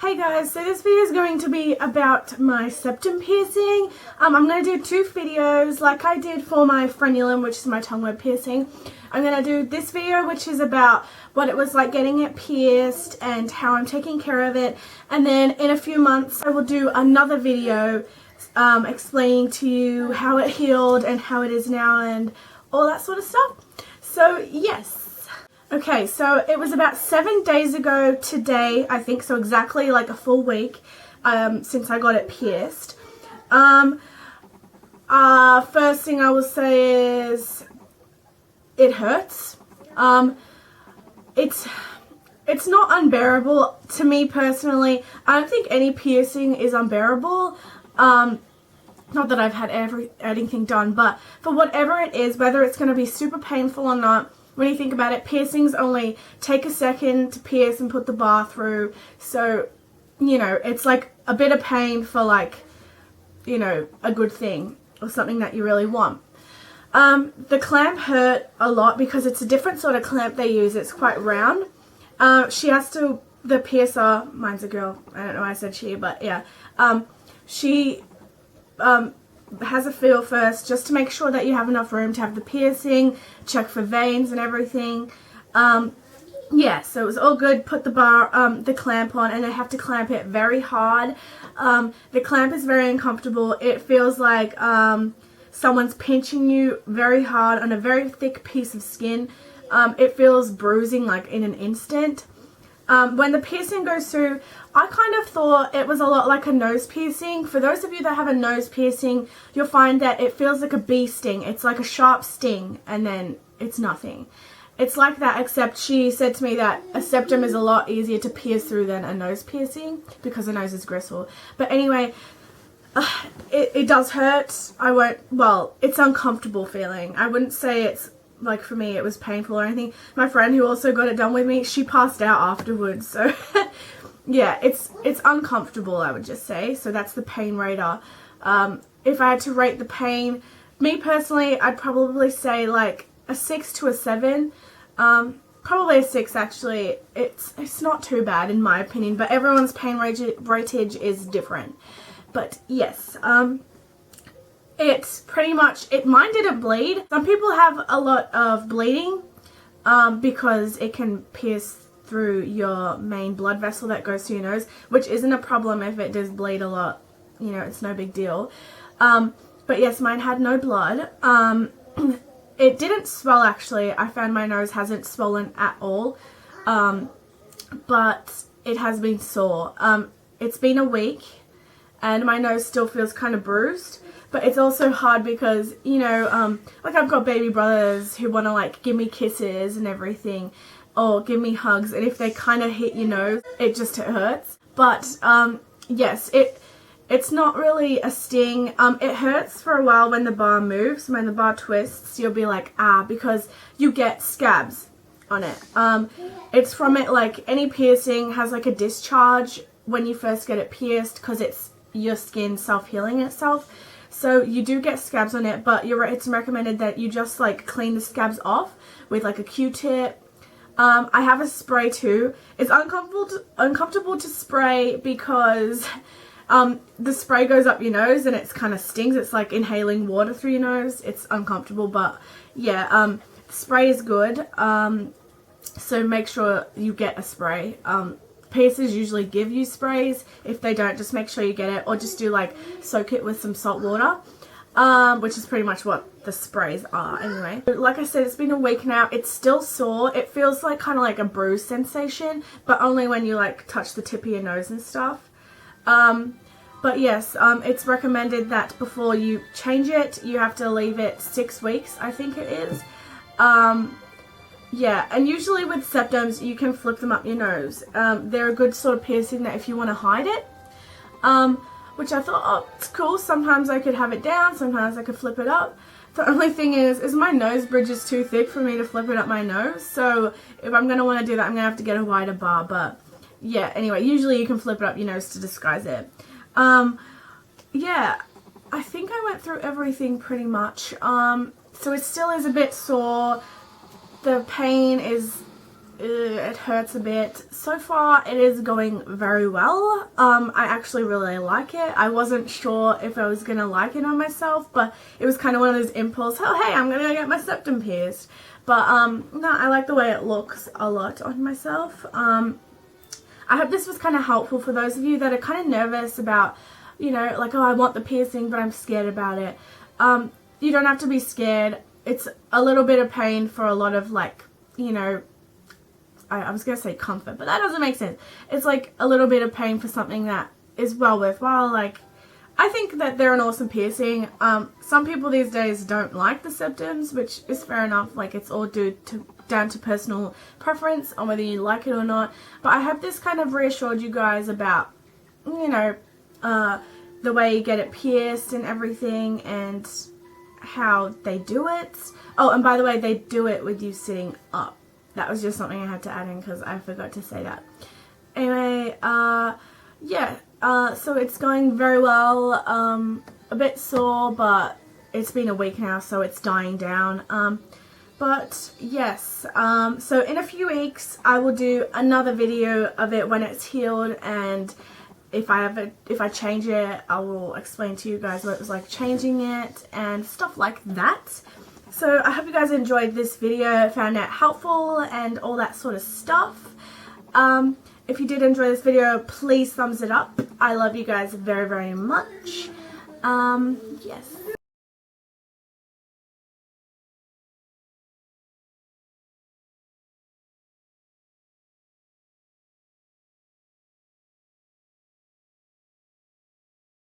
Hey guys, so this video is going to be about my septum piercing. I'm going to do two videos like I did for my frenulum, which is my tongue web piercing. I'm going to do this video, which is about what it was like getting it pierced and how I'm taking care of it. And then in a few months I will do another video explaining to you how it healed and how it is now and all that sort of stuff. So yes. Okay, so it was about 7 days ago today, I think, so exactly like a full week since I got it pierced. First thing I will say is it hurts. It's not unbearable to me personally. I don't think any piercing is unbearable. Not that I've had anything done, but for whatever it is, whether it's going to be super painful or not, when you think about it, piercings only take a second to pierce and put the bar through. So, you know, it's like a bit of pain for like, you know, a good thing or something that you really want. The clamp hurt a lot because it's a different sort of clamp they use. It's quite round. The piercer, mine's a girl, I don't know why I said she, but yeah. She has a feel first just to make sure that you have enough room to have the piercing, check for veins and everything. Yeah, so it was all good. Put the clamp on, and I have to clamp it very hard. The clamp is very uncomfortable. It feels like someone's pinching you very hard on a very thick piece of skin. It feels bruising like in an instant. When the piercing goes through, I kind of thought it was a lot like a nose piercing. For those of you that have a nose piercing, you'll find that it feels like a bee sting. It's like a sharp sting and then it's nothing. It's like that, except she said to me that a septum is a lot easier to pierce through than a nose piercing because the nose is gristle. But anyway, it does hurt. It's uncomfortable feeling. I wouldn't say it's like for me it was painful or anything. My friend who also got it done with me, she passed out afterwards, so yeah, it's uncomfortable, I would just say. So that's the pain rater. If I had to rate the pain, me personally, I'd probably say like a 6 to a 7. Probably a 6 actually. It's not too bad in my opinion, but everyone's pain ratage is different. But yes, it's pretty much, mine didn't bleed. Some people have a lot of bleeding because it can pierce through your main blood vessel that goes to your nose, which isn't a problem if it does bleed a lot. You know, it's no big deal. But yes, mine had no blood. It didn't swell actually. I found my nose hasn't swollen at all, but it has been sore. It's been a week and my nose still feels kind of bruised. But it's also hard because, you know, like I've got baby brothers who want to like give me kisses and everything or give me hugs, and if they kind of hit your nose, it just hurts. But yes, it's not really a sting. It hurts for a while when the bar moves. When the bar twists, you'll be like, ah, because you get scabs on it. It's from it, like any piercing has like a discharge when you first get it pierced because it's your skin self-healing itself. So you do get scabs on it, but it's recommended that you just like clean the scabs off with like a Q-tip. I have a spray too. It's uncomfortable to spray because the spray goes up your nose and it kind of stings. It's like inhaling water through your nose. It's uncomfortable, but yeah, spray is good. So make sure you get a spray. Piercers usually give you sprays. If they don't, just make sure you get it, or just do like soak it with some salt water, which is pretty much what the sprays are anyway. Like I said, it's been a week now. It's still sore. It feels like kind of like a bruise sensation, but only when you like touch the tip of your nose and stuff. But yes, it's recommended that before you change it, you have to leave it 6 weeks, I think it is. Yeah, and usually with septums, you can flip them up your nose. They're a good sort of piercing that if you want to hide it, which I thought, oh, it's cool. Sometimes I could have it down, sometimes I could flip it up. The only thing is my nose bridge is too thick for me to flip it up my nose. So if I'm going to want to do that, I'm going to have to get a wider bar. But yeah, anyway, usually you can flip it up your nose to disguise it. Yeah, I think I went through everything pretty much. So it still is a bit sore. The pain is it hurts a bit. So far it is going very well. I actually really like it. I wasn't sure if I was gonna like it on myself, but it was kind of one of those impulse, oh hey, I'm gonna go get my septum pierced. But no, I like the way it looks a lot on myself. I hope this was kind of helpful for those of you that are kind of nervous about, you know, like, oh, I want the piercing but I'm scared about it. You don't have to be scared. It's a little bit of pain for a lot of, like, you know, I was going to say comfort, but that doesn't make sense. It's like a little bit of pain for something that is well worthwhile. Like, I think that they're an awesome piercing. Some people these days don't like the septums, which is fair enough. Like, it's all down to personal preference on whether you like it or not. But I hope this kind of reassured you guys about, you know, the way you get it pierced and everything, and how they do it. Oh, and by the way, they do it with you sitting up. That was just something I had to add in because I forgot to say that. Anyway, yeah, so it's going very well. A bit sore, but it's been a week now, so it's dying down. But yes, so in a few weeks I will do another video of it when it's healed, and if I change it, I will explain to you guys what it was like changing it and stuff like that. So I hope you guys enjoyed this video, found it helpful and all that sort of stuff. If you did enjoy this video, please thumbs it up. I love you guys very, very much. Yes.